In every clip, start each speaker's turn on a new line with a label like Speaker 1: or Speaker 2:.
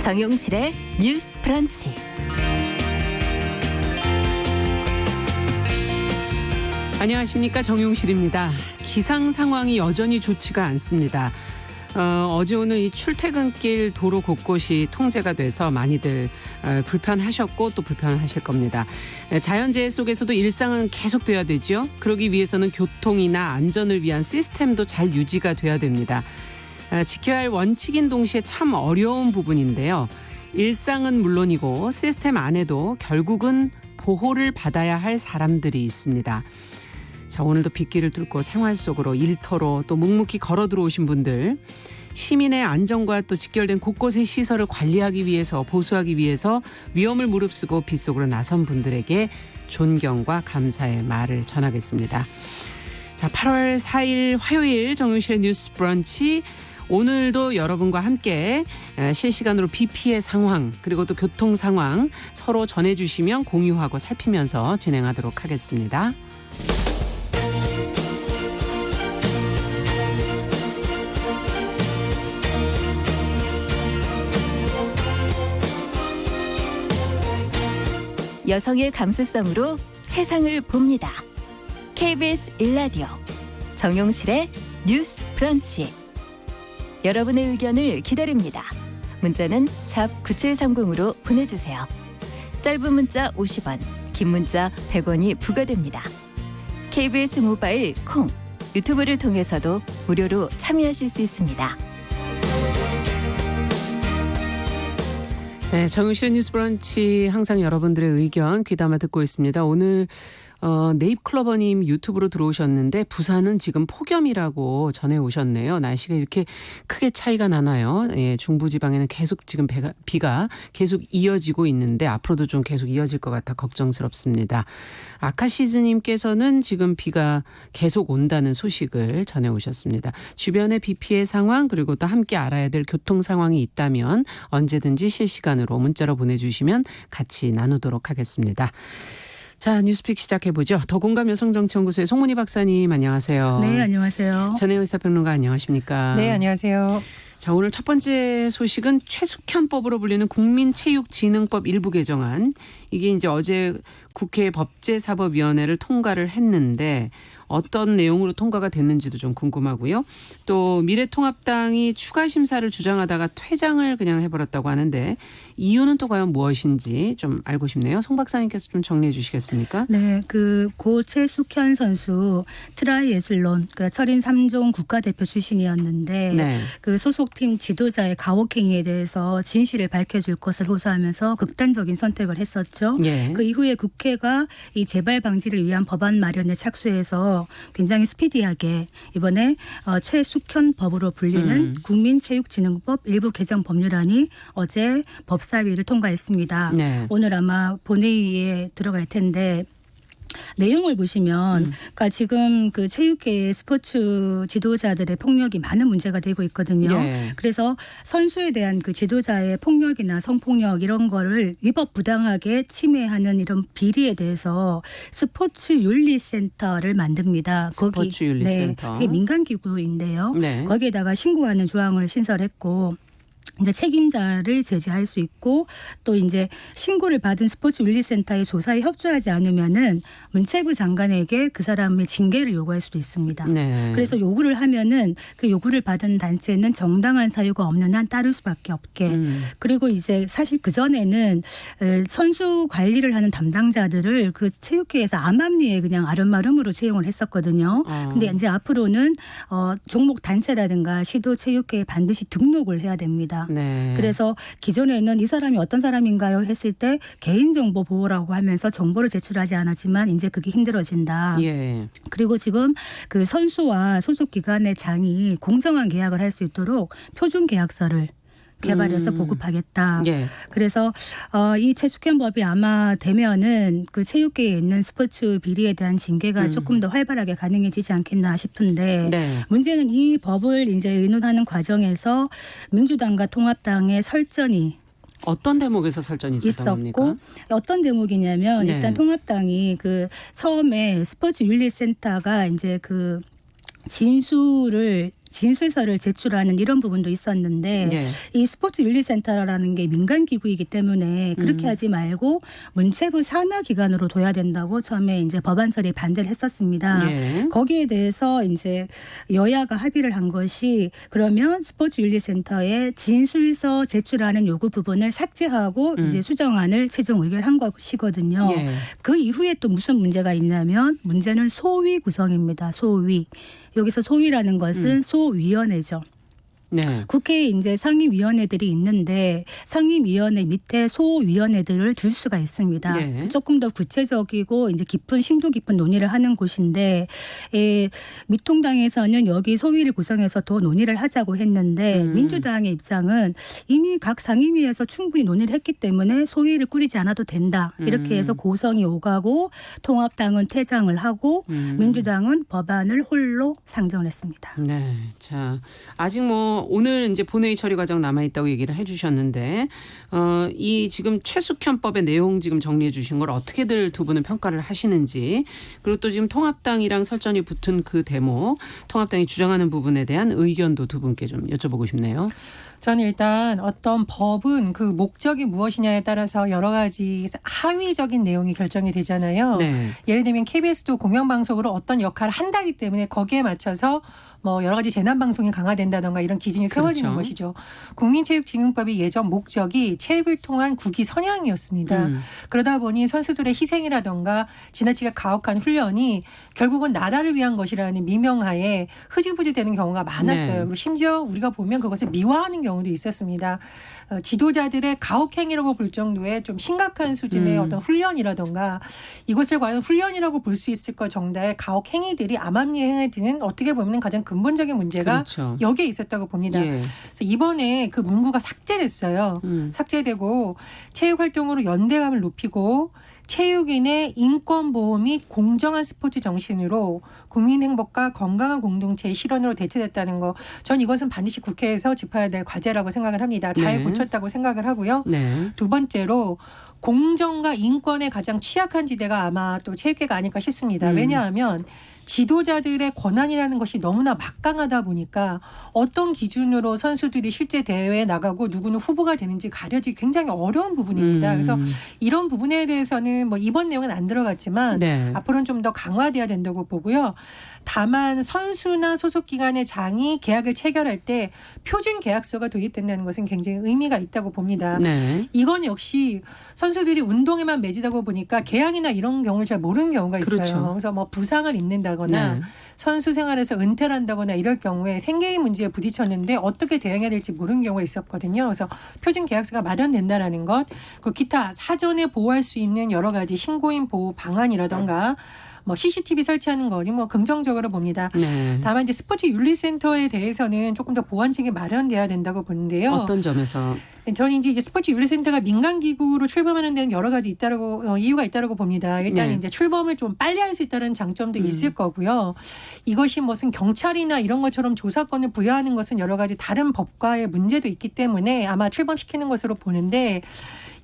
Speaker 1: 정용실의 뉴스 브런치.
Speaker 2: 안녕하십니까, 정용실입니다. 기상 상황이 여전히 좋지가 않습니다. 어제 오늘 이 출퇴근길 도로 곳곳이 통제가 돼서 많이들 불편하셨고 또 불편하실 겁니다. 자연재해 속에서도 일상은 계속돼야 되죠. 그러기 위해서는 교통이나 안전을 위한 시스템도 잘 유지가 돼야 됩니다. 지켜야 할 원칙인 동시에 참 어려운 부분인데요. 일상은 물론이고 시스템 안에도 결국은 보호를 받아야 할 사람들이 있습니다. 자, 오늘도 빗길을 뚫고 생활 속으로 일터로 또 묵묵히 걸어 들어오신 분들, 시민의 안전과 또 직결된 곳곳의 시설을 관리하기 위해서, 보수하기 위해서 위험을 무릅쓰고 빗속으로 나선 분들에게 존경과 감사의 말을 전하겠습니다. 자, 8월 4일 화요일 정용실의 뉴스 브런치, 오늘도 여러분과 함께 실시간으로 비 피해 상황 그리고 또 교통 상황 서로 전해주시면 공유하고 살피면서 진행하도록 하겠습니다.
Speaker 1: 여성의 감수성으로 세상을 봅니다. KBS 1라디오 정용실의 뉴스 브런치. 여러분의 의견을 기다립니다. 문자는 샵 9730으로 보내주세요. 짧은 문자 50원, 긴 문자 100원이 부과됩니다. KBS 모바일 콩, 유튜브를 통해서도 무료로 참여하실 수 있습니다.
Speaker 2: 네, 정용실의 뉴스 브런치 항상 여러분들의 의견 귀담아 듣고 있습니다. 오늘 네잎클로버님 유튜브로 들어오셨는데 부산은 지금 폭염이라고 전해오셨네요. 날씨가 이렇게 크게 차이가 나나요? 예, 중부지방에는 계속 지금 비가 계속 이어지고 있는데 앞으로도 좀 계속 이어질 것 같아 걱정스럽습니다. 아카시즈님께서는 지금 비가 계속 온다는 소식을 전해오셨습니다. 주변의 비 피해 상황 그리고 또 함께 알아야 될 교통 상황이 있다면 언제든지 실시간으로 문자로 보내주시면 같이 나누도록 하겠습니다. 자, 뉴스픽 시작해보죠. 더공감 여성정치연구소의 송문희 박사님 안녕하세요.
Speaker 3: 네, 안녕하세요.
Speaker 2: 전혜연 의사평론가 안녕하십니까.
Speaker 3: 네, 안녕하세요.
Speaker 2: 자, 오늘 첫 번째 소식은 최숙현법으로 불리는 국민체육진흥법 일부 개정안. 이게 이제 어제 국회 법제사법위원회를 통과를 했는데 어떤 내용으로 통과가 됐는지도 좀 궁금하고요. 또 미래통합당이 추가 심사를 주장하다가 퇴장을 그냥 해버렸다고 하는데 이유는 또 과연 무엇인지 좀 알고 싶네요. 송 박사님께서 좀 정리해 주시겠습니까?
Speaker 3: 네, 고 최숙현 선수 트라이애슬론, 그러니까 철인 3종 국가대표 출신이었는데
Speaker 2: 네.
Speaker 3: 그 소속팀 지도자의 가혹행위에 대해서 진실을 밝혀줄 것을 호소하면서 극단적인 선택을 했었죠.
Speaker 2: 예.
Speaker 3: 그 이후에 국회가 이 재발 방지를 위한 법안 마련에 착수해서 굉장히 스피디하게 이번에 최숙현법으로 불리는 국민체육진흥법 일부 개정 법률안이 어제 법사위를 통과했습니다.
Speaker 2: 네.
Speaker 3: 오늘 아마 본회의에 들어갈 텐데 내용을 보시면 그러니까 지금 그 체육계의 스포츠 지도자들의 폭력이 많은 문제가 되고 있거든요.
Speaker 2: 예.
Speaker 3: 그래서 선수에 대한 그 지도자의 폭력이나 성폭력 이런 거를 위법 부당하게 침해하는 이런 비리에 대해서 스포츠 윤리센터를 만듭니다.
Speaker 2: 스포츠 윤리센터.
Speaker 3: 네, 그게 민간 기구인데요.
Speaker 2: 네.
Speaker 3: 거기에다가 신고하는 조항을 신설했고 이제 책임자를 제재할 수 있고 또 이제 신고를 받은 스포츠 윤리센터의 조사에 협조하지 않으면은 문체부 장관에게 그 사람의 징계를 요구할 수도 있습니다.
Speaker 2: 네.
Speaker 3: 그래서 요구를 하면은 그 요구를 받은 단체는 정당한 사유가 없는 한 따를 수밖에 없게. 그리고 이제 사실 그 전에는 선수 관리를 하는 담당자들을 그 체육회에서 암암리에 그냥 아름아름으로 채용을 했었거든요. 근데 이제 앞으로는 종목 단체라든가 시도 체육회에 반드시 등록을 해야 됩니다.
Speaker 2: 네.
Speaker 3: 그래서 기존에는 이 사람이 어떤 사람인가요 했을 때 개인정보 보호라고 하면서 정보를 제출하지 않았지만 이제 그게 힘들어진다.
Speaker 2: 예.
Speaker 3: 그리고 지금 그 선수와 소속 기관의 장이 공정한 계약을 할 수 있도록 표준 계약서를 개발해서 보급하겠다.
Speaker 2: 예.
Speaker 3: 그래서 이 최숙현법이 아마 되면은 그 체육계에 있는 스포츠 비리에 대한 징계가 조금 더 활발하게 가능해지지 않겠나 싶은데
Speaker 2: 네.
Speaker 3: 문제는 이 법을 이제 의논하는 과정에서 민주당과 통합당의 설전이
Speaker 2: 어떤 대목에서 설전이 있었던 겁니까?
Speaker 3: 있었고 어떤 대목이냐면
Speaker 2: 네.
Speaker 3: 일단 통합당이 그 처음에 스포츠 윤리센터가 이제 그 진술을 진술서를 제출하는 이런 부분도 있었는데
Speaker 2: 예.
Speaker 3: 이 스포츠 윤리센터라는 게 민간 기구이기 때문에 그렇게 하지 말고 문체부 산하 기관으로 둬야 된다고 처음에 이제 법안설이 반대를 했었습니다.
Speaker 2: 예.
Speaker 3: 거기에 대해서 이제 여야가 합의를 한 것이 그러면 스포츠 윤리센터에 진술서 제출하는 요구 부분을 삭제하고 이제 수정안을 최종 의결한 것이거든요.
Speaker 2: 예.
Speaker 3: 그 이후에 또 무슨 문제가 있냐면 문제는 소위 구성입니다. 소위. 여기서 소위라는 것은 소위원회죠.
Speaker 2: 네.
Speaker 3: 국회에 이제 상임위원회들이 있는데 상임위원회 밑에 소위원회들을 둘 수가 있습니다.
Speaker 2: 예.
Speaker 3: 조금 더 구체적이고 이제 깊은 심도 깊은 논의를 하는 곳인데 미통당에서는 여기 소위를 구성해서 더 논의를 하자고 했는데 민주당의 입장은 이미 각 상임위에서 충분히 논의를 했기 때문에 소위를 꾸리지 않아도 된다. 이렇게 해서 고성이 오가고 통합당은 퇴장을 하고 민주당은 법안을 홀로 상정을 했습니다.
Speaker 2: 네. 자, 아직 뭐 오늘 이제 본회의 처리 과정 남아 있다고 얘기를 해주셨는데, 이 지금 최숙현법의 내용 지금 정리해 주신 걸 어떻게들 두 분은 평가를 하시는지, 그리고 또 지금 통합당이랑 설전이 붙은 그 대목, 통합당이 주장하는 부분에 대한 의견도 두 분께 좀 여쭤보고 싶네요.
Speaker 4: 저는 일단 어떤 법은 그 목적이 무엇이냐에 따라서 여러 가지 하위적인 내용이 결정이 되잖아요.
Speaker 2: 네.
Speaker 4: 예를 들면 KBS도 공영방송으로 어떤 역할을 한다기 때문에 거기에 맞춰서 뭐 여러 가지 재난방송이 강화된다던가 이런 기준이 세워지는
Speaker 2: 그렇죠.
Speaker 4: 것이죠. 국민체육진흥법이 예전 목적이 체육을 통한 국위 선양이었습니다. 그러다 보니 선수들의 희생이라던가 지나치게 가혹한 훈련이 결국은 나라를 위한 것이라는 미명하에 흐지부지 되는 경우가 많았어요.
Speaker 2: 네.
Speaker 4: 그리고 심지어 우리가 보면 그것을 미화하는 경우도 있었습니다. 지도자들의 가혹행위라고 볼 정도의 좀 심각한 수준의 어떤 훈련이라던가 이것을 과연 훈련이라고 볼 수 있을 것 정도의 가혹행위들이 암암리에 행해지는 어떻게 보면 가장 근본적인 문제가
Speaker 2: 그렇죠.
Speaker 4: 여기에 있었다고 봅니다.
Speaker 2: 예.
Speaker 4: 그래서 이번에 그 문구가 삭제됐어요. 삭제되고 체육활동으로 연대감을 높이고 체육인의 인권보호 및 공정한 스포츠 정신으로 국민 행복과 건강한 공동체의 실현으로 대체됐다는 거. 전 이것은 반드시 국회에서 짚어야 될 과제라고 생각을 합니다. 잘
Speaker 2: 네.
Speaker 4: 고쳤다고 생각을 하고요.
Speaker 2: 네.
Speaker 4: 두 번째로 공정과 인권에 가장 취약한 지대가 아마 또 체육계가 아닐까 싶습니다. 왜냐하면 지도자들의 권한이라는 것이 너무나 막강하다 보니까 어떤 기준으로 선수들이 실제 대회에 나가고 누구는 후보가 되는지 가려지기 굉장히 어려운 부분입니다. 그래서 이런 부분에 대해서는 뭐 이번 내용은 안 들어갔지만
Speaker 2: 네.
Speaker 4: 앞으로는 좀 더 강화돼야 된다고 보고요. 다만 선수나 소속 기관의 장이 계약을 체결할 때 표준 계약서가 도입된다는 것은 굉장히 의미가 있다고 봅니다.
Speaker 2: 네.
Speaker 4: 이건 역시 선수들이 운동에만 매진하고 보니까 계약이나 이런 경우를 잘 모르는 경우가 있어요.
Speaker 2: 그렇죠.
Speaker 4: 그래서 뭐 부상을 입는다거나
Speaker 2: 네.
Speaker 4: 선수 생활에서 은퇴를 한다거나 이럴 경우에 생계의 문제에 부딪혔는데 어떻게 대응해야 될지 모르는 경우가 있었거든요. 그래서 표준 계약서가 마련된다라는 것, 그 기타 사전에 보호할 수 있는 여러 가지 신고인 보호 방안이라던가 뭐 CCTV 설치하는 거니 뭐 긍정적으로 봅니다.
Speaker 2: 네.
Speaker 4: 다만 이제 스포츠 윤리센터에 대해서는 조금 더 보완책이 마련돼야 된다고 보는데요.
Speaker 2: 어떤 점에서?
Speaker 4: 저는 이제 스포츠 윤리센터가 민간 기구로 출범하는 데는 여러 가지 있다라고 이유가 있다라고 봅니다. 일단
Speaker 2: 네.
Speaker 4: 이제 출범을 좀 빨리 할 수 있다는 장점도 있을 거고요. 이것이 무슨 경찰이나 이런 것처럼 조사권을 부여하는 것은 여러 가지 다른 법과의 문제도 있기 때문에 아마 출범시키는 것으로 보는데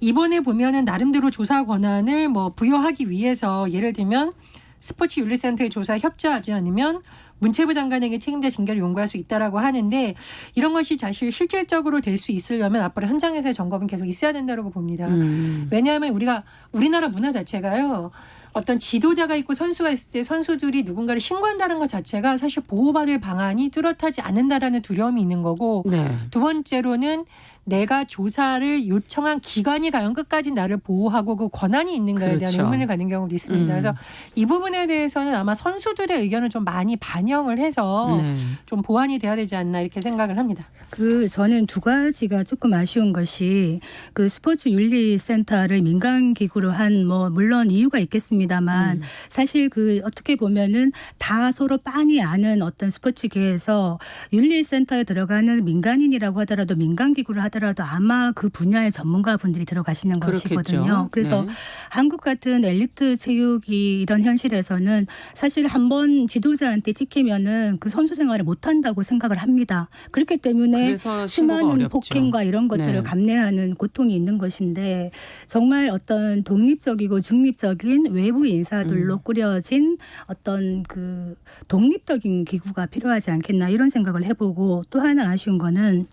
Speaker 4: 이번에 보면은 나름대로 조사 권한을 뭐 부여하기 위해서 예를 들면 스포츠 윤리센터의 조사에 협조하지 않으면 문체부 장관에게 책임자 징계를 요구할 수 있다라고 하는데 이런 것이 사실 실질적으로 될 수 있으려면 앞으로 현장에서의 점검은 계속 있어야 된다고 봅니다. 왜냐하면 우리나라 문화 자체가요. 어떤 지도자가 있고 선수가 있을 때 선수들이 누군가를 신고한다는 것 자체가 사실 보호받을 방안이 뚜렷하지 않는다라는 두려움이 있는 거고
Speaker 2: 네.
Speaker 4: 두 번째로는 내가 조사를 요청한 기관이 과연 끝까지 나를 보호하고 그 권한이 있는가에 대한
Speaker 2: 그렇죠.
Speaker 4: 의문을 갖는 경우도 있습니다. 그래서 이 부분에 대해서는 아마 선수들의 의견을 좀 많이 반영을 해서
Speaker 2: 네.
Speaker 4: 좀 보완이 돼야 되지 않나 이렇게 생각을 합니다.
Speaker 3: 저는 두 가지가 조금 아쉬운 것이 그 스포츠 윤리센터를 민간 기구로 한 뭐 물론 이유가 있겠습니다만 사실 그 어떻게 보면은 다 서로 빤히 아는 어떤 스포츠계에서 윤리센터에 들어가는 민간인이라고 하더라도 민간 기구를 하더라도 아마 그 분야의 전문가분들이 들어가시는
Speaker 2: 그렇겠죠.
Speaker 3: 것이거든요. 그래서
Speaker 2: 네.
Speaker 3: 한국 같은 엘리트 체육이 이런 현실에서는 사실 한번 지도자한테 찍힌 없으면은 그 선수 생활을 못 한다고 생각을 합니다. 그렇기 때문에
Speaker 2: 그래서 신고가
Speaker 3: 수많은
Speaker 2: 어렵죠.
Speaker 3: 폭행과 이런 것들을
Speaker 2: 네.
Speaker 3: 감내하는 고통이 있는 것인데 정말 어떤 독립적이고 중립적인 외부 인사들로 꾸려진 어떤 그 독립적인 기구가 필요하지 않겠나 이런 생각을 해보고 또 하나 아쉬운 거는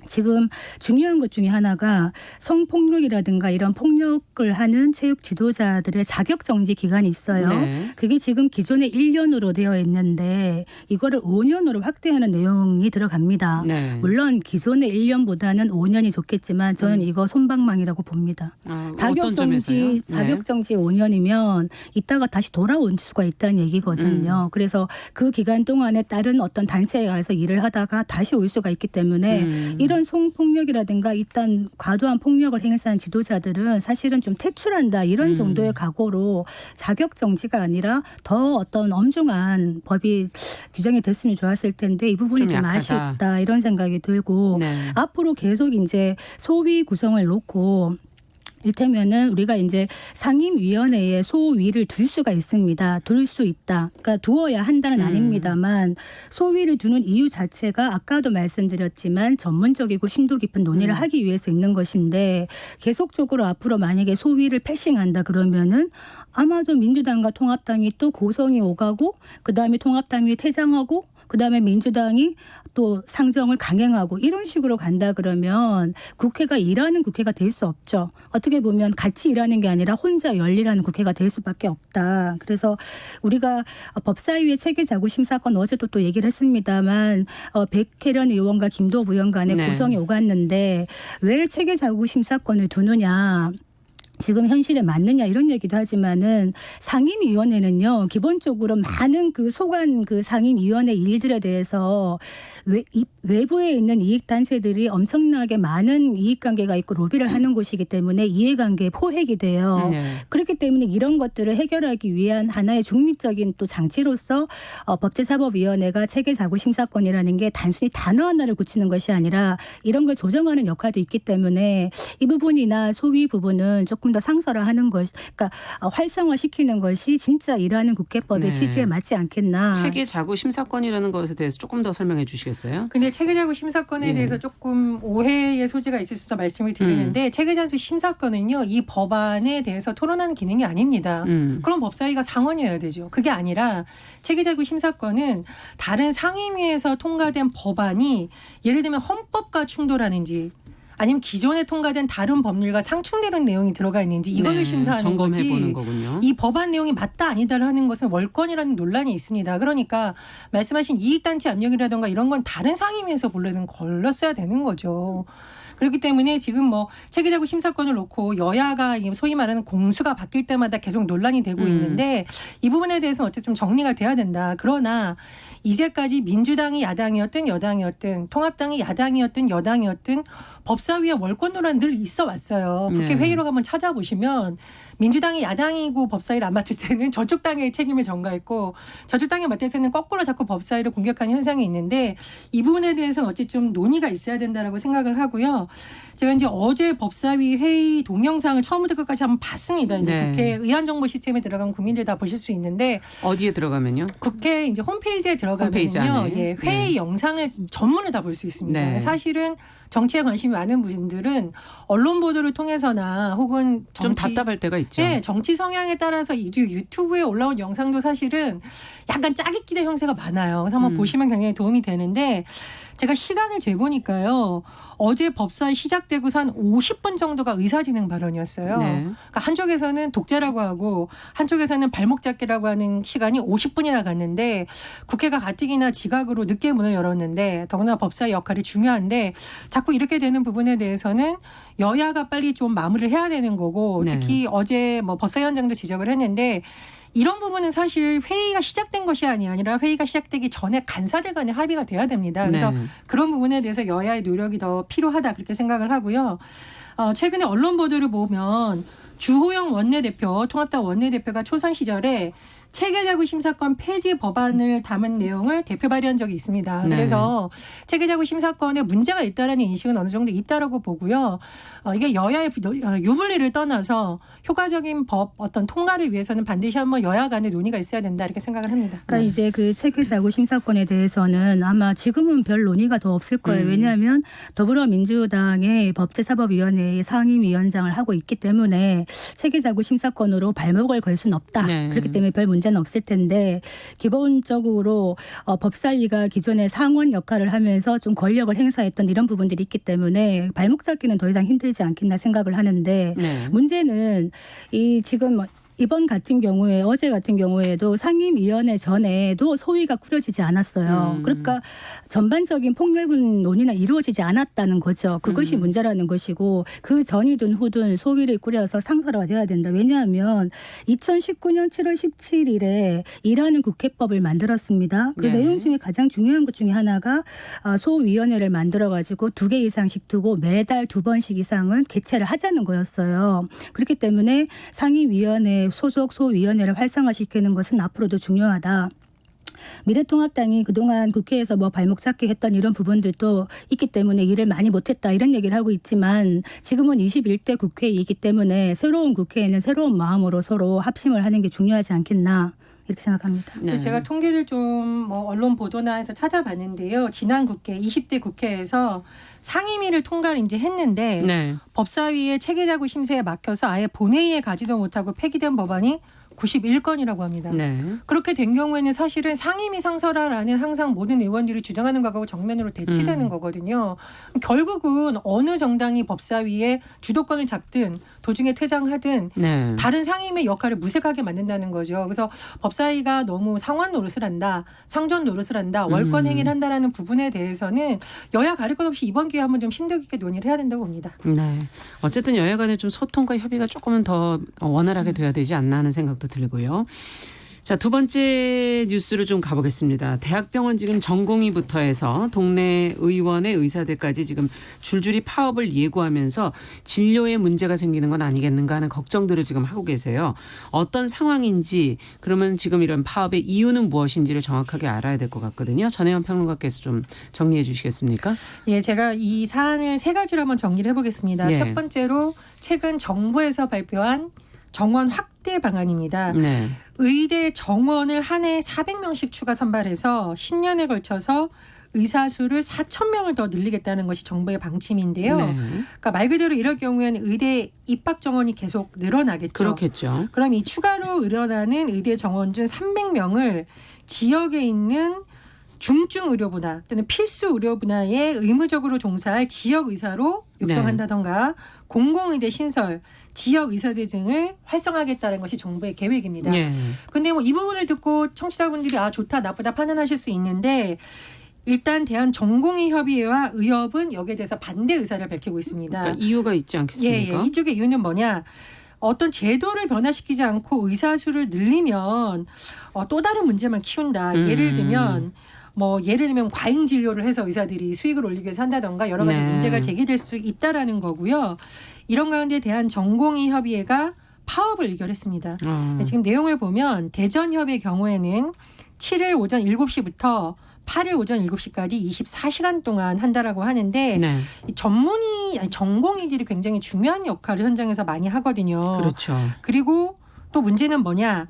Speaker 3: 지금 중요한 것 중에 하나가 성폭력이라든가 이런 폭력을 하는 체육 지도자들의 자격 정지 기간이 있어요.
Speaker 2: 네.
Speaker 3: 그게 지금 기존에 1년으로 되어 있는데 이거를 5년으로 확대하는 내용이 들어갑니다.
Speaker 2: 네.
Speaker 3: 물론 기존의 1년보다는 5년이 좋겠지만 저는 이거 손방망이라고 봅니다.
Speaker 2: 어떤 점에서요? 네.
Speaker 3: 자격 정지 5년이면 이따가 다시 돌아올 수가 있다는 얘기거든요. 그래서 그 기간 동안에 다른 어떤 단체에 가서 일을 하다가 다시 올 수가 있기 때문에 이런 성폭력이라든가 일단 과도한 폭력을 행사한 지도자들은 사실은 좀 퇴출한다 이런 정도의 각오로 자격 정지가 아니라 더 어떤 엄중한 법이 규정이 됐으면 좋았을 텐데 이 부분이 좀 아쉽다 이런 생각이 들고
Speaker 2: 네.
Speaker 3: 앞으로 계속 이제 소위 구성을 놓고 이를테면은 우리가 이제 상임위원회에 소위를 둘 수가 있습니다. 둘 수 있다. 그러니까 두어야 한다는 아닙니다만 소위를 두는 이유 자체가 아까도 말씀드렸지만 전문적이고 심도 깊은 논의를 하기 위해서 있는 것인데 계속적으로 앞으로 만약에 소위를 패싱한다 그러면은 아마도 민주당과 통합당이 또 고성이 오가고 그다음에 통합당이 퇴장하고 그다음에 민주당이 또 상정을 강행하고 이런 식으로 간다 그러면 국회가 일하는 국회가 될 수 없죠. 어떻게 보면 같이 일하는 게 아니라 혼자 열일하는 국회가 될 수밖에 없다. 그래서 우리가 법사위의 체계자구심 사건 어제도 또 얘기를 했습니다만 백혜련 의원과 김도부 의원 간에
Speaker 2: 네.
Speaker 3: 고성이 오갔는데 왜 체계자구심 사건을 두느냐. 지금 현실에 맞느냐 이런 얘기도 하지만은 상임위원회는요 기본적으로 많은 그 소관 그 상임위원회 일들에 대해서 외부에 있는 이익단체들이 엄청나게 많은 이익관계가 있고 로비를 하는 곳이기 때문에 이해관계에 포획이 돼요.
Speaker 2: 네.
Speaker 3: 그렇기 때문에 이런 것들을 해결하기 위한 하나의 중립적인 또 장치로서 법제사법위원회가 체계자구심사건이라는 게 단순히 단어 하나를 굳히는 것이 아니라 이런 걸 조정하는 역할도 있기 때문에 이 부분이나 소위 부분은 조금 더 상설화하는 것, 그러니까 활성화시키는 것이 진짜 일하는 국회법의
Speaker 2: 네.
Speaker 3: 취지에 맞지 않겠나.
Speaker 2: 체계자구 심사권이라는 것에 대해서 조금 더 설명해 주시겠어요?
Speaker 4: 근데 체계자구 심사권에
Speaker 2: 예.
Speaker 4: 대해서 조금 오해의 소지가 있을 수 있어서 말씀을 드리는데 체계자구 심사권은요 이 법안에 대해서 토론하는 기능이 아닙니다. 그럼 법사위가 상원이어야 되죠. 그게 아니라 체계자구 심사권은 다른 상임위에서 통과된 법안이 예를 들면 헌법과 충돌하는지 아니면 기존에 통과된 다른 법률과 상충되는 내용이 들어가 있는지 이걸 심사하는 거지.
Speaker 2: 점검해 보는 거군요.
Speaker 4: 이 법안 내용이 맞다 아니다를 하는 것은 월권이라는 논란이 있습니다. 그러니까 말씀하신 이익단체 압력이라든가 이런 건 다른 상임위에서 본래는 걸렀어야 되는 거죠. 그렇기 때문에 지금 뭐 체계자구 심사권을 놓고 여야가 소위 말하는 공수가 바뀔 때마다 계속 논란이 되고 있는데 이 부분에 대해서는 어쨌든 좀 정리가 돼야 된다. 그러나 이제까지 민주당이 야당이었든 여당이었든 통합당이 야당이었든 여당이었든 법사위의 월권 논란 늘 있어 왔어요. 국회
Speaker 2: 네.
Speaker 4: 회의록 한번 찾아보시면 민주당이 야당이고 법사위를 안 맡을 때는 저쪽 당의 책임을 전가했고 저쪽 당에 맡을 때는 거꾸로 자꾸 법사위를 공격하는 현상이 있는데 이 부분에 대해서는 어쨌든 좀 논의가 있어야 된다라고 생각을 하고요. 제가 이제 어제 법사위 회의 동영상을 처음부터 끝까지 한번 봤습니다. 이제
Speaker 2: 네.
Speaker 4: 국회 의안정보 시스템에 들어가면 국민들 다 보실 수 있는데
Speaker 2: 어디에 들어가면요?
Speaker 4: 국회 이제 홈페이지에
Speaker 2: 홈페이지
Speaker 4: 들어가면요,
Speaker 2: 안에.
Speaker 4: 예, 회의 영상을 전문을 다 볼 수 있습니다.
Speaker 2: 네.
Speaker 4: 사실은 정치에 관심이 많은 분들은 언론 보도를 통해서나 혹은
Speaker 2: 좀 답답할 때가 있죠.
Speaker 4: 네, 정치 성향에 따라서 유튜브에 올라온 영상도 사실은 약간 짜깁기의 형세가 많아요. 그래서 한번 보시면 굉장히 도움이 되는데 제가 시간을 재보니까요. 어제 법사위 시작되고서 한 50분 정도가 의사진행 발언이었어요.
Speaker 2: 네.
Speaker 4: 그러니까 한쪽에서는 독재라고 하고 한쪽에서는 발목 잡기라고 하는 시간이 50분이나 갔는데 국회가 가뜩이나 지각으로 늦게 문을 열었는데 더구나 법사위 역할이 중요한데 자꾸 이렇게 되는 부분에 대해서는 여야가 빨리 좀 마무리를 해야 되는 거고
Speaker 2: 네.
Speaker 4: 특히 어제 뭐 법사위원장도 지적을 했는데 이런 부분은 사실 회의가 시작된 것이 아니라 회의가 시작되기 전에 간사들 간의 합의가 돼야 됩니다. 그래서
Speaker 2: 네.
Speaker 4: 그런 부분에 대해서 여야의 노력이 더 필요하다 그렇게 생각을 하고요. 최근에 언론 보도를 보면 주호영 원내대표, 통합당 원내대표가 초선 시절에 체계자구 심사권 폐지 법안을 담은 내용을 대표 발의한 적이 있습니다.
Speaker 2: 네.
Speaker 4: 그래서 체계자구 심사권에 문제가 있다라는 인식은 어느 정도 있다라고 보고요. 이게 여야의 유불리를 떠나서 효과적인 법 어떤 통과를 위해서는 반드시 한번 여야 간의 논의가 있어야 된다 이렇게 생각을 합니다.
Speaker 3: 그러니까 이제 그 체계자구 심사권에 대해서는 아마 지금은 별 논의가 더 없을 거예요. 왜냐하면 더불어민주당의 법제사법위원회의 상임위원장을 하고 있기 때문에 체계자구 심사권으로 발목을 걸 수는 없다.
Speaker 2: 네.
Speaker 3: 그렇기 때문에 별 문제는 없을 텐데 기본적으로 법사위가 기존에 상원 역할을 하면서 좀 권력을 행사했던 이런 부분들이 있기 때문에 발목 잡기는 더 이상 힘들지 않겠나 생각을 하는데
Speaker 2: 네.
Speaker 3: 문제는 이 지금 이번 같은 경우에 어제 같은 경우에도 상임위원회 전에도 소위가 꾸려지지 않았어요. 그러니까 전반적인 폭넓은 논의는 이루어지지 않았다는 거죠. 그것이 문제라는 것이고 그 전이든 후든 소위를 꾸려서 상설화가 돼야 된다. 왜냐하면 2019년 7월 17일에 일하는 국회법을 만들었습니다. 그
Speaker 2: 네.
Speaker 3: 내용 중에 가장 중요한 것 중에 하나가 소위원회를 만들어가지고 2개 이상씩 두고 매달 2번씩 이상은 개최를 하자는 거였어요. 그렇기 때문에 상임위원회 소속 소위원회를 활성화시키는 것은 앞으로도 중요하다. 미래통합당이 그동안 국회에서 뭐 발목 잡기 했던 이런 부분들도 있기 때문에 일을 많이 못했다 이런 얘기를 하고 있지만 지금은 21대 국회이기 때문에 새로운 국회에는 새로운 마음으로 서로 합심을 하는 게 중요하지 않겠나 이렇게 생각합니다.
Speaker 2: 네.
Speaker 4: 제가 통계를 좀 뭐 언론 보도나 해서 찾아봤는데요. 지난 국회 20대 국회에서 상임위를 통과를 이제 했는데
Speaker 2: 네.
Speaker 4: 법사위의 체계자구 심사에 막혀서 아예 본회의에 가지도 못하고 폐기된 법안이 91건이라고 합니다.
Speaker 2: 네.
Speaker 4: 그렇게 된 경우에는 사실은 상임위 상설화라는 항상 모든 의원들이 주장하는 것하고 정면으로 대치되는 거거든요. 결국은 어느 정당이 법사위에 주도권을 잡든 도중에 퇴장하든
Speaker 2: 네.
Speaker 4: 다른 상임의 역할을 무색하게 만든다는 거죠. 그래서 법사위가 너무 상원 노릇을 한다, 상전 노릇을 한다, 월권 행위를 한다라는 부분에 대해서는 여야 가릴 것 없이 이번 기회에 한번 좀 심도 깊게 논의를 해야 된다고 봅니다.
Speaker 2: 네. 어쨌든 여야 간의 좀 소통과 협의가 조금은 더 원활하게 돼야 되지 않나 하는 생각도 들고요. 자, 두 번째 뉴스로 좀 가보겠습니다. 대학병원 지금 전공의부터 해서 동네 의원의 의사들까지 지금 줄줄이 파업을 예고하면서 진료에 문제가 생기는 건 아니겠는가 하는 걱정들을 지금 하고 계세요. 어떤 상황인지 그러면 지금 이런 파업의 이유는 무엇인지를 정확하게 알아야 될 것 같거든요. 전혜연 평론가께서 좀 정리해 주시겠습니까?
Speaker 4: 예, 제가 이 사안을 세 가지로 한번 정리를 해보겠습니다.
Speaker 2: 예.
Speaker 4: 첫 번째로 최근 정부에서 발표한 정원 확대 방안입니다.
Speaker 2: 네.
Speaker 4: 의대 정원을 한 해 400명씩 추가 선발해서 10년에 걸쳐서 의사 수를 4,000명을 더 늘리겠다는 것이 정부의 방침인데요.
Speaker 2: 네.
Speaker 4: 그러니까 말 그대로 이럴 경우에는 의대 입학 정원이 계속 늘어나겠죠.
Speaker 2: 그렇겠죠.
Speaker 4: 그럼 이 추가로 늘어나는 의대 정원 중 300명을 지역에 있는 중증 의료분야 또는 필수 의료분야에 의무적으로 종사할 지역 의사로 육성한다던가 공공의대 신설, 지역 의사제 등을 활성화하겠다는 것이 정부의 계획입니다. 그런데 뭐 이 부분을 듣고 청취자분들이 좋다 나쁘다 판단하실 수 있는데 일단 대한전공의협의회와 의협은 여기에 대해서 반대 의사를 밝히고 있습니다.
Speaker 2: 그러니까 이유가 있지 않겠습니까?
Speaker 4: 예. 이쪽의 이유는 뭐냐? 어떤 제도를 변화시키지 않고 의사 수를 늘리면 또 다른 문제만 키운다. 예를 들면 과잉 진료를 해서 의사들이 수익을 올리기 위해서 한다던가 여러 가지
Speaker 2: 네.
Speaker 4: 문제가 제기될 수 있다라는 거고요. 이런 가운데 대한전공의협의회가 파업을 의결했습니다. 지금 내용을 보면 대전협의 경우에는 7일 오전 7시부터 8일 오전 7시까지 24시간 동안 한다라고 하는데
Speaker 2: 네.
Speaker 4: 이 전공의들이 굉장히 중요한 역할을 현장에서 많이 하거든요.
Speaker 2: 그렇죠.
Speaker 4: 그리고 또 문제는 뭐냐?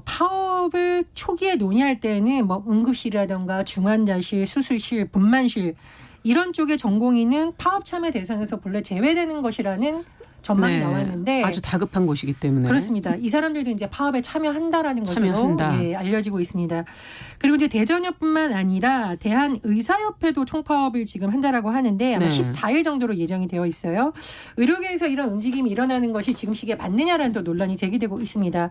Speaker 4: 파업을 초기에 논의할 때는 뭐 응급실이라든가 중환자실, 수술실, 분만실 이런 쪽의 전공의는 파업 참여 대상에서 본래 제외되는 것이라는 전망이
Speaker 2: 네.
Speaker 4: 나왔는데
Speaker 2: 아주 다급한 곳이기 때문에
Speaker 4: 그렇습니다. 이 사람들도 이제 파업에 참여한다라는 것으로
Speaker 2: 참여한다.
Speaker 4: 알려지고 있습니다. 그리고 이제 대전협뿐만 아니라 대한의사협회도 총파업을 지금 한다라고 하는데 아마
Speaker 2: 네.
Speaker 4: 14일 정도로 예정이 되어 있어요. 의료계에서 이런 움직임이 일어나는 것이 지금 시기에 맞느냐라는 또 논란이 제기되고 있습니다.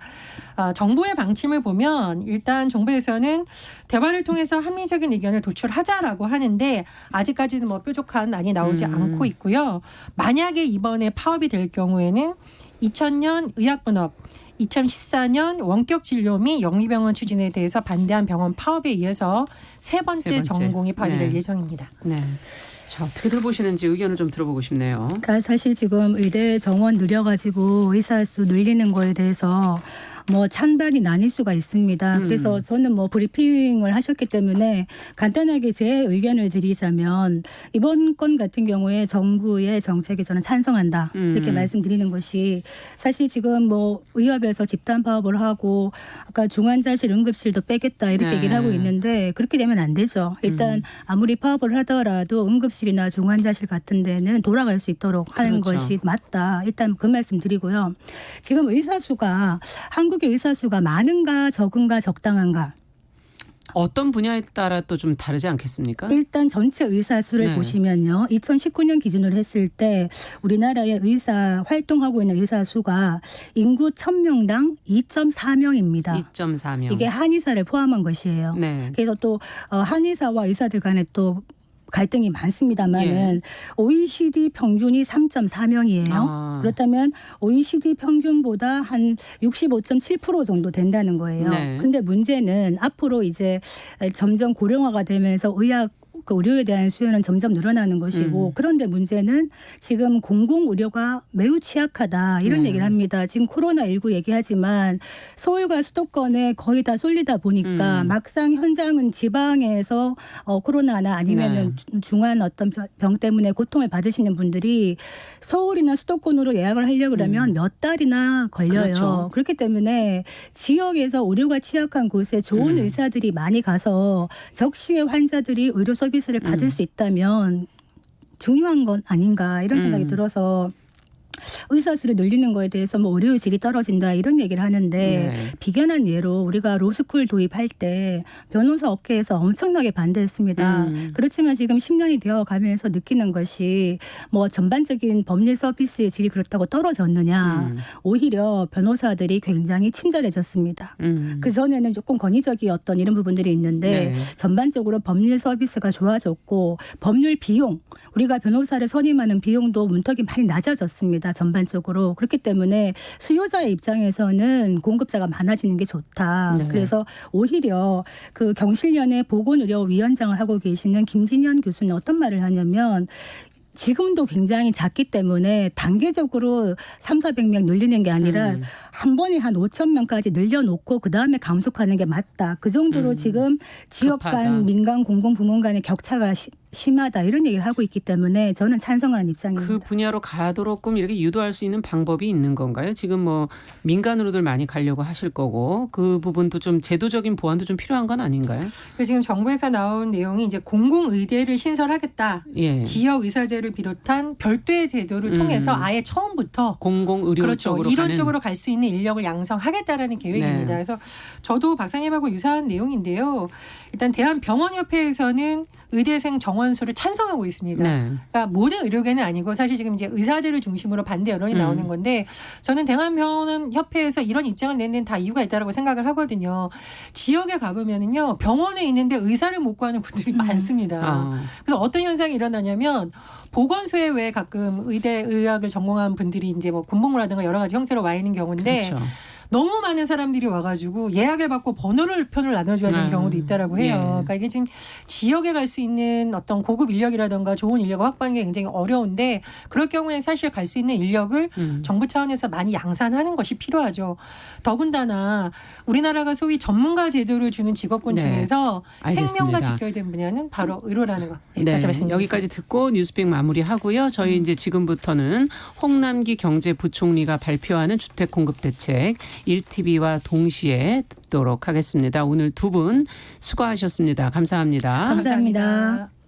Speaker 4: 정부의 방침을 보면 일단 정부에서는 대화를 통해서 합리적인 의견을 도출하자라고 하는데 아직까지는 뭐 뾰족한 안이 나오지 않고 있고요. 만약에 이번에 파업이 될 경우에는 2000년 의학분업, 2014년 원격 진료 및 영리병원 추진에 대해서 반대한 병원 파업에 의해서 세 번째 전공이 발의될
Speaker 2: 네.
Speaker 4: 예정입니다.
Speaker 2: 네. 자, 어떻게들 보시는지 의견을 좀 들어보고 싶네요.
Speaker 3: 그러니까 사실 지금 의대 정원 늘려가지고 의사 수 늘리는 거에 대해서 뭐 찬반이 나뉠 수가 있습니다. 그래서 저는 뭐 브리핑을 하셨기 때문에 간단하게 제 의견을 드리자면 이번 건 같은 경우에 정부의 정책에 저는 찬성한다 이렇게 말씀드리는 것이 사실 지금 뭐 의협에서 집단 파업을 하고 아까 중환자실 응급실도 빼겠다 이렇게
Speaker 2: 네.
Speaker 3: 얘기를 하고 있는데 그렇게 되면 안 되죠. 일단 아무리 파업을 하더라도 응급실이나 중환자실 같은 데는 돌아갈 수 있도록 하는
Speaker 2: 그렇죠.
Speaker 3: 것이 맞다. 일단 그 말씀 드리고요. 지금 한국의 의사 수가 많은가 적은가 적당한가.
Speaker 2: 어떤 분야에 따라 또 좀 다르지 않겠습니까?
Speaker 3: 일단 전체 의사 수를
Speaker 2: 네.
Speaker 3: 보시면요. 2019년 기준으로 했을 때 우리나라의 활동하고 있는 의사 수가 인구 1000명당 2.4명입니다.
Speaker 2: 2.4명.
Speaker 3: 이게 한의사를 포함한 것이에요.
Speaker 2: 네.
Speaker 3: 그래서 또 한의사와 의사들 간에 또 갈등이 많습니다만은 OECD 평균이 3.4명이에요.
Speaker 2: 아.
Speaker 3: 그렇다면 OECD 평균보다 한 65.7% 정도 된다는 거예요.
Speaker 2: 네.
Speaker 3: 그런데 문제는 앞으로 이제 점점 고령화가 되면서 의료에 대한 수요는 점점 늘어나는 것이고 그런데 문제는 지금 공공의료가 매우 취약하다 이런
Speaker 2: 네.
Speaker 3: 얘기를 합니다. 지금 코로나19 얘기하지만 서울과 수도권에 거의 다 쏠리다 보니까 막상 현장은 지방에서 코로나나 아니면은 중한 어떤 병 때문에 고통을 받으시는 분들이 서울이나 수도권으로 예약을 하려고 그러면 몇 달이나 걸려요.
Speaker 2: 그렇죠.
Speaker 3: 그렇기 때문에 지역에서 의료가 취약한 곳에 좋은 의사들이 많이 가서 적시의 환자들이 의료 서비스를 받을 수 있다면 중요한 건 아닌가 이런 생각이 들어서 의사 수를 늘리는 거에 대해서 뭐 의료의 질이 떨어진다 이런 얘기를 하는데
Speaker 2: 네.
Speaker 3: 비견한 예로 우리가 로스쿨 도입할 때 변호사 업계에서 엄청나게 반대했습니다. 그렇지만 지금 10년이 되어 가면서 느끼는 것이 뭐 전반적인 법률 서비스의 질이 그렇다고 떨어졌느냐. 오히려 변호사들이 굉장히 친절해졌습니다. 그전에는 조금 권위적이었던 이런 부분들이 있는데
Speaker 2: 네.
Speaker 3: 전반적으로 법률 서비스가 좋아졌고 법률 비용 우리가 변호사를 선임하는 비용도 문턱이 많이 낮아졌습니다. 전반적으로. 그렇기 때문에 수요자의 입장에서는 공급자가 많아지는 게 좋다.
Speaker 2: 네.
Speaker 3: 그래서 오히려 그 경실련의 보건의료위원장을 하고 계시는 김진현 교수는 어떤 말을 하냐면 지금도 굉장히 작기 때문에 단계적으로 3,400명 늘리는 게 아니라 한 번에 한 5,000명까지 늘려놓고 그다음에 감속하는 게 맞다. 그 정도로 지금 지역
Speaker 2: 급하다.
Speaker 3: 간 민간 공공부문 간의 격차가 심하다 이런 얘기를 하고 있기 때문에 저는 찬성하는 입장입니다.
Speaker 2: 그 분야로 가도록끔 이렇게 유도할 수 있는 방법이 있는 건가요? 지금 뭐 민간으로들 많이 가려고 하실 거고 그 부분도 좀 제도적인 보완도 좀 필요한 건 아닌가요?
Speaker 4: 지금 정부에서 나온 내용이 이제 공공의대를 신설하겠다.
Speaker 2: 예.
Speaker 4: 지역 의사제를 비롯한 별도의 제도를 통해서 아예 처음부터
Speaker 2: 공공의료
Speaker 4: 그렇죠.
Speaker 2: 쪽으로
Speaker 4: 이런
Speaker 2: 가는.
Speaker 4: 쪽으로 갈 수 있는 인력을 양성하겠다라는 계획입니다.
Speaker 2: 네.
Speaker 4: 그래서 저도 박사님하고 유사한 내용인데요. 일단 대한병원협회에서는 의대생 정원수를 찬성하고 있습니다.
Speaker 2: 네.
Speaker 4: 그러니까 모든 의료계는 아니고 사실 지금 이제 의사들을 중심으로 반대 여론이 나오는 건데 저는 대한병원협회에서 이런 입장을 낸 데는 다 이유가 있다고 생각을 하거든요. 지역에 가보면은요 병원에 있는데 의사를 못 구하는 분들이 많습니다. 그래서 어떤 현상이 일어나냐면 보건소에 왜 가끔 의학을 전공한 분들이 이제 뭐 군복무라든가 여러 가지 형태로 와 있는 경우인데
Speaker 2: 그렇죠.
Speaker 4: 너무 많은 사람들이 와가지고 예약을 받고 편을 나눠줘야 되는 경우도 있다라고 해요.
Speaker 2: 예.
Speaker 4: 그러니까 이게 지금 지역에 갈 수 있는 어떤 고급 인력이라든가 좋은 인력을 확보하는 게 굉장히 어려운데 그럴 경우에 사실 갈 수 있는 인력을 정부 차원에서 많이 양산하는 것이 필요하죠. 더군다나 우리나라가 소위 전문가 제도를 주는 직업군
Speaker 2: 네.
Speaker 4: 중에서
Speaker 2: 알겠습니다.
Speaker 4: 생명과 지켜야 되는 분야는 바로 의료라는 거.
Speaker 2: 네,
Speaker 4: 여기까지 말씀드리겠습니다.
Speaker 2: 여기까지 듣고 뉴스픽 마무리하고요. 저희 이제 지금부터는 홍남기 경제부총리가 발표하는 주택 공급 대책 1TV와 동시에 듣도록 하겠습니다. 오늘 두 분 수고하셨습니다. 감사합니다.
Speaker 3: 감사합니다.